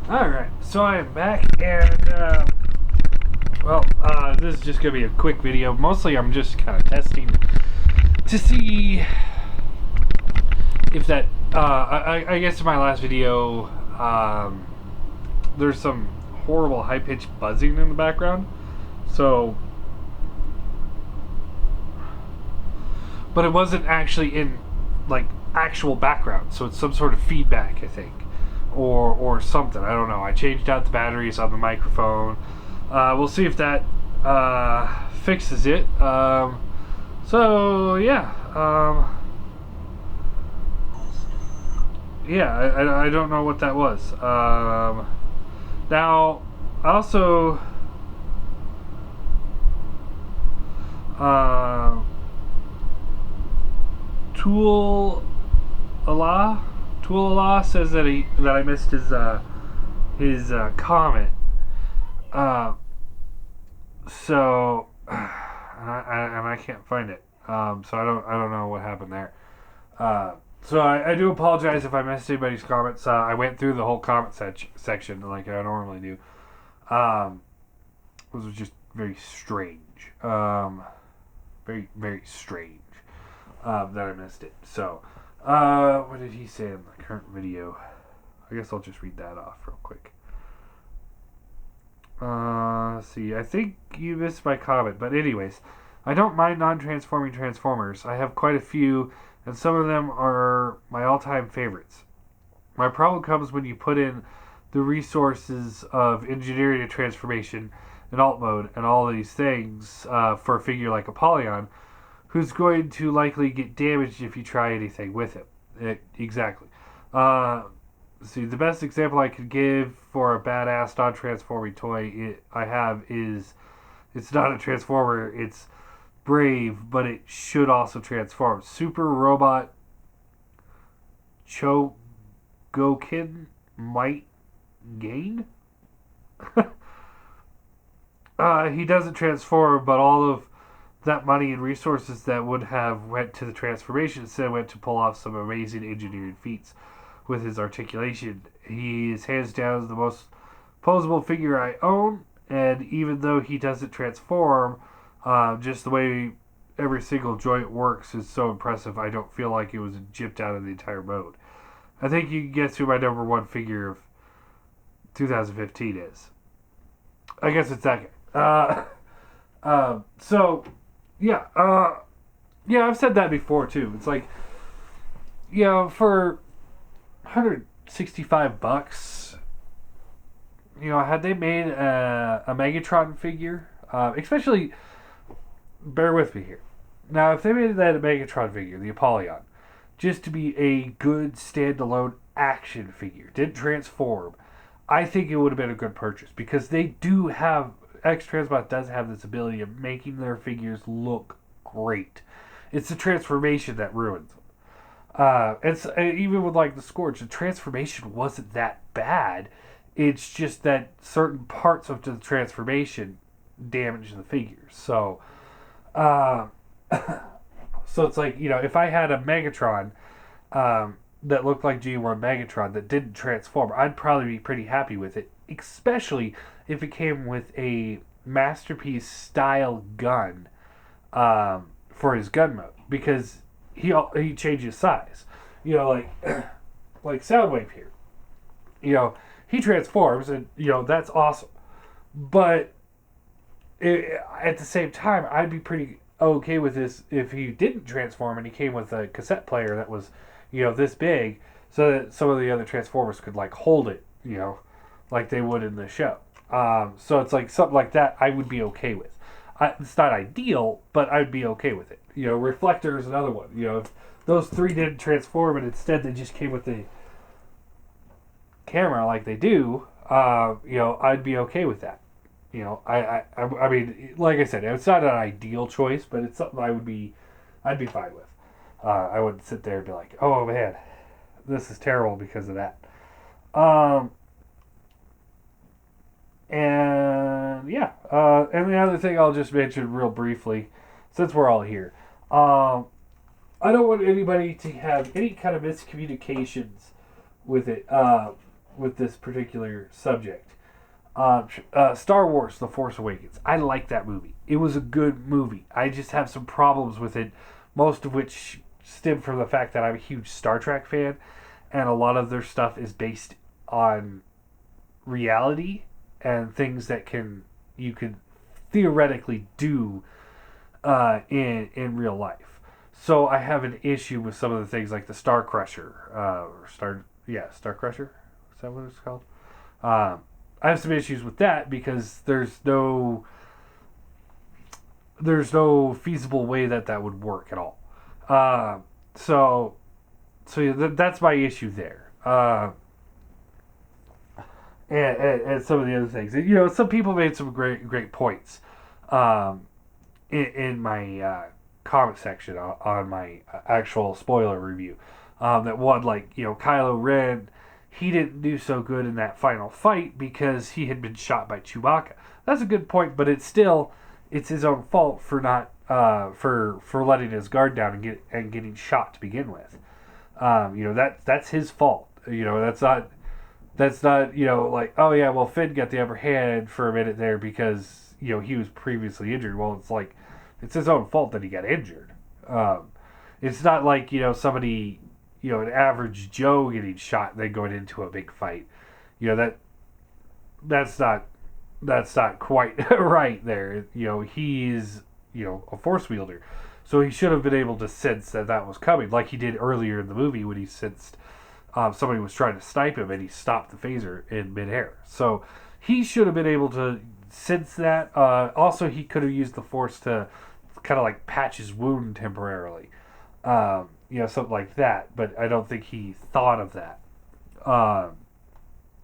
Alright, so I am back, and, this is just going to be a quick video. Mostly I'm just kind of testing to see if that, I guess in my last video, there's some horrible high-pitched buzzing in the background, so, but it wasn't actually in, like, actual background, so it's some sort of feedback, I think. Or something. I don't know. I changed out the batteries on the microphone. We'll see if that fixes it. So yeah. I don't know what that was. Now, also, Tool Allah. Tool says that I missed his comment. So I can't find it. So I don't know what happened there. So I do apologize if I missed anybody's comments. I went through the whole comment section like I normally do. It was just very strange. Very very strange that I missed it. So. What did he say in the current video? I guess I'll just read that off real quick. Let's see. I think you missed my comment, but anyways, I don't mind non-transforming Transformers. I have quite a few, and some of them are my all-time favorites. My problem comes when you put in the resources of engineering a transformation and alt mode and all these things for a figure like Apollyon, who's going to likely get damaged if you try anything with it. Exactly. See, the best example I could give for a badass non-transforming toy I have is, it's not a Transformer, it's Brave, but it should also transform. Super Robot Chogokin Might Gain? He doesn't transform, but all of that money and resources that would have went to the transformation instead went to pull off some amazing engineering feats with his articulation. He is hands down the most posable figure I own, and even though he doesn't transform, just the way every single joint works is so impressive. I don't feel like it was gypped out of the entire mode. I think you can guess who my number one figure of 2015 is. I guess it's that guy. So yeah, I've said that before too. It's like, for $165, had they made a Megatron figure, especially, bear with me here. Now, if they made that a Megatron figure, the Apollyon, just to be a good standalone action figure, didn't transform, I think it would have been a good purchase, because they do have, X-Transbot does have this ability of making their figures look great. It's the transformation that ruins them. Even with like the Scourge, the transformation wasn't that bad. It's just that certain parts of the transformation damage the figures. So, so it's like, if I had a Megatron that looked like G1 Megatron that didn't transform, I'd probably be pretty happy with it, especially if it came with a Masterpiece style gun for his gun mode, because he changes size. Like like Soundwave here. He transforms, and that's awesome. But at the same time, I'd be pretty okay with this if he didn't transform and he came with a cassette player that was this big, so that some of the other Transformers could like hold it, like they would in the show. So it's like something like that I would be okay with. It's not ideal, but I'd be okay with it. Reflector is another one. If those three didn't transform and instead they just came with the camera like they do, I'd be okay with that. I mean, like I said, it's not an ideal choice, but it's something I'd be fine with. I wouldn't sit there and be like, oh man, this is terrible because of that. And the other thing I'll just mention real briefly, since we're all here, I don't want anybody to have any kind of miscommunications with it. with this particular subject. Star Wars: The Force Awakens. I like that movie. It was a good movie. I just have some problems with it, most of which stem from the fact that I'm a huge Star Trek fan, and a lot of their stuff is based on reality and things that you could theoretically do in real life. So I have an issue with some of the things like the Star Crusher, Star Crusher. Is that what it's called? I have some issues with that because there's no feasible way that would work at all. Uh, so yeah, that's my issue there. And some of the other things, some people made some great points um, in my comment section on my actual spoiler review. That one, like, Kylo Ren, he didn't do so good in that final fight because he had been shot by Chewbacca. That's a good point, but it's his own fault for not for letting his guard down and getting shot to begin with. That's his fault. That's not like, oh yeah, well, Finn got the upper hand for a minute there because he was previously injured. Well, it's like it's his own fault that he got injured. Um, it's not like somebody, an average Joe getting shot and then going into a big fight. That that's not quite right there. He's a force wielder, so he should have been able to sense that was coming, like he did earlier in the movie when he sensed somebody was trying to snipe him and he stopped the phaser in midair. So he should have been able to sense that. Also, he could have used the force to kind of like patch his wound temporarily, something like that. But I don't think he thought of that.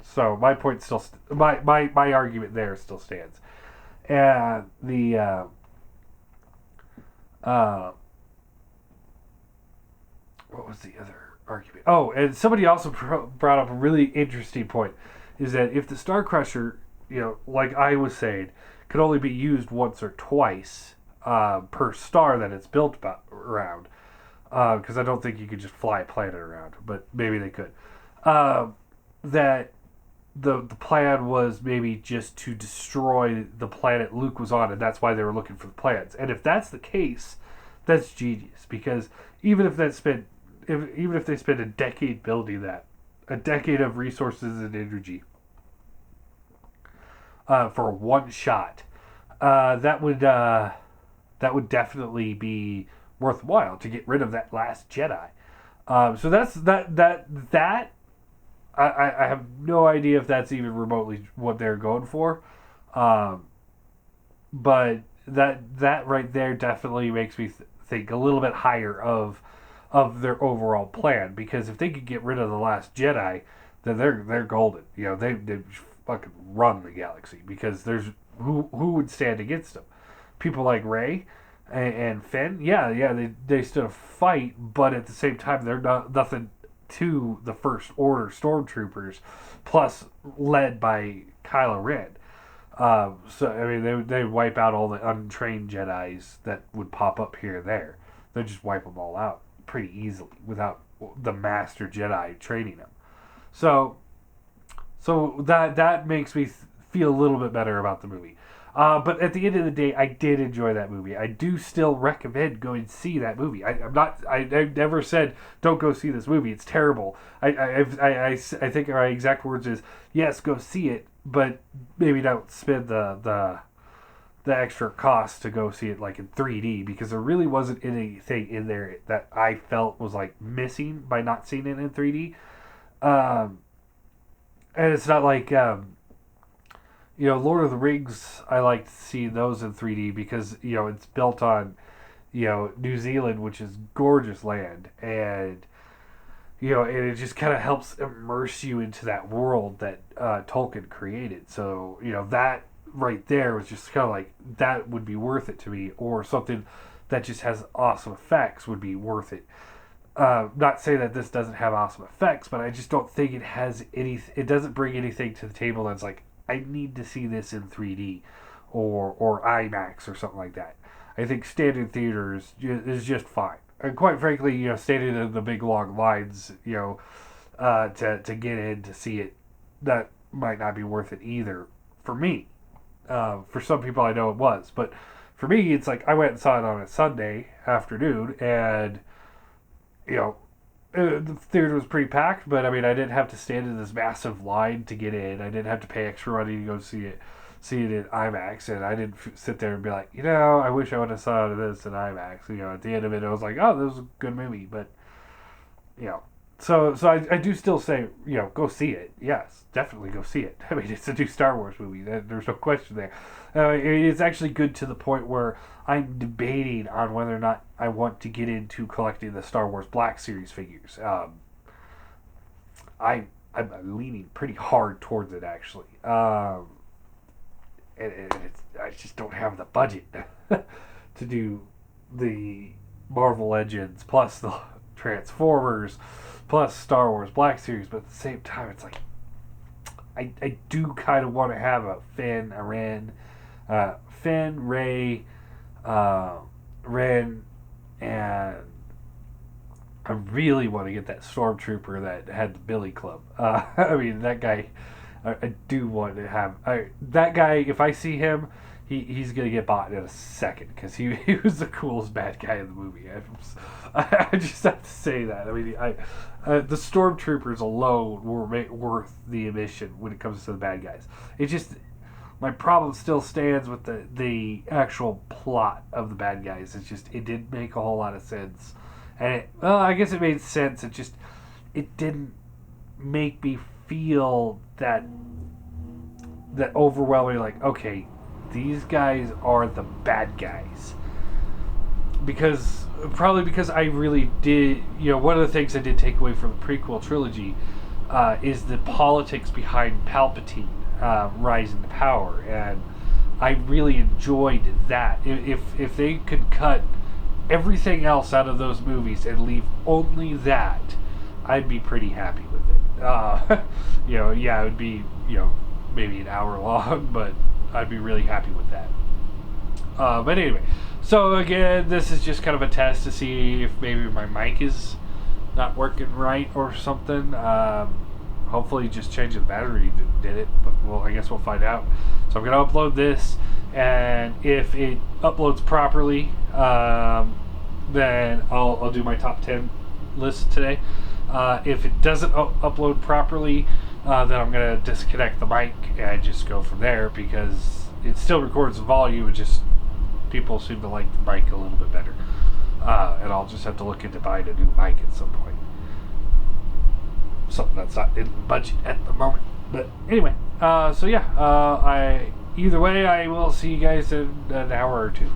So my point still, my argument there still stands. And uh, what was the other argument? Oh, and somebody also brought up a really interesting point, is that if the Star Crusher, like I was saying, could only be used once or twice per star that it's built around, because I don't think you could just fly a planet around, but maybe they could. That the plan was maybe just to destroy the planet Luke was on, and that's why they were looking for the plans. And if that's the case, that's genius, because even if even if they spend a decade building that, a decade of resources and energy for one shot, that would definitely be worthwhile to get rid of that last Jedi. So that's that. I have no idea if that's even remotely what they're going for, um, but that right there definitely makes me think a little bit higher of their overall plan, because if they could get rid of the last Jedi, then they're golden. They fucking run the galaxy, because there's who would stand against them? People like Rey and Finn. Yeah, they stood a fight, but at the same time they're not nothing to the First Order stormtroopers, plus led by Kylo Ren. So I mean, they wipe out all the untrained Jedi's that would pop up here and there. They just wipe them all out pretty easily without the Master Jedi training them. So that makes me feel a little bit better about the movie. But at the end of the day, I did enjoy that movie. I do still recommend going to see that movie. I never said don't go see this movie. It's terrible. I think my exact words is, yes, go see it, but maybe don't spend the extra cost to go see it like in 3D, because there really wasn't anything in there that I felt was like missing by not seeing it in 3D. And it's not like Lord of the Rings, I like to see those in 3D because, it's built on, New Zealand, which is gorgeous land. And, and it just kind of helps immerse you into that world that Tolkien created. So, that right there was just kind of like, that would be worth it to me. Or something that just has awesome effects would be worth it. Not saying that this doesn't have awesome effects, but I just don't think it has it doesn't bring anything to the table that's like, I need to see this in 3D or IMAX or something like that. I think standing theaters is just fine. And quite frankly, standing in the big long lines, to get in to see it that might not be worth it either for me. For some people, I know it was, but for me, it's like I went and saw it on a Sunday afternoon, and you know, the theater was pretty packed. But I mean, I didn't have to stand in this massive line to get in. I didn't have to pay extra money to go see it in IMAX, and I didn't sit there and be like, I wish I would have saw this in IMAX. At the end of it, I was like, oh, this was a good movie, but you know. So I do still say, go see it. Yes, definitely go see it. I mean, it's a new Star Wars movie. There's no question there. It's actually good to the point where I'm debating on whether or not I want to get into collecting the Star Wars Black Series figures. I'm leaning pretty hard towards it, actually. I just don't have the budget to do the Marvel Legends plus the Transformers plus Star Wars Black Series, but at the same time, it's like I do kind of want to have a Finn, Rey, Ren, and I really want to get that Stormtrooper that had the Billy Club. I mean, that guy, I do want to have. That guy, if I see him, he's going to get bought in a second because he was the coolest bad guy in the movie. I just have to say that. I mean, the Stormtroopers alone were worth the admission when it comes to the bad guys. It just, my problem still stands with the actual plot of the bad guys. It's just, it didn't make a whole lot of sense. And I guess it made sense. It didn't make me feel that overwhelming, like, okay, these guys are the bad guys. Because I really did, one of the things I did take away from the prequel trilogy is the politics behind Palpatine rising to power, and I really enjoyed that. If they could cut everything else out of those movies and leave only that, I'd be pretty happy with it. It would be maybe an hour long, but I'd be really happy with that. But anyway, so again, this is just kind of a test to see if maybe my mic is not working right or something. Hopefully just changing the battery did it, but I guess we'll find out. So I'm going to upload this, and if it uploads properly, then I'll do my top 10 list today. If it doesn't upload properly, then I'm going to disconnect the mic and just go from there, because it still records the volume. It just, people seem to like the mic a little bit better. And I'll just have to look into buying a new mic at some point. Something that's not in the budget at the moment. But anyway, so yeah, either way, I will see you guys in an hour or two.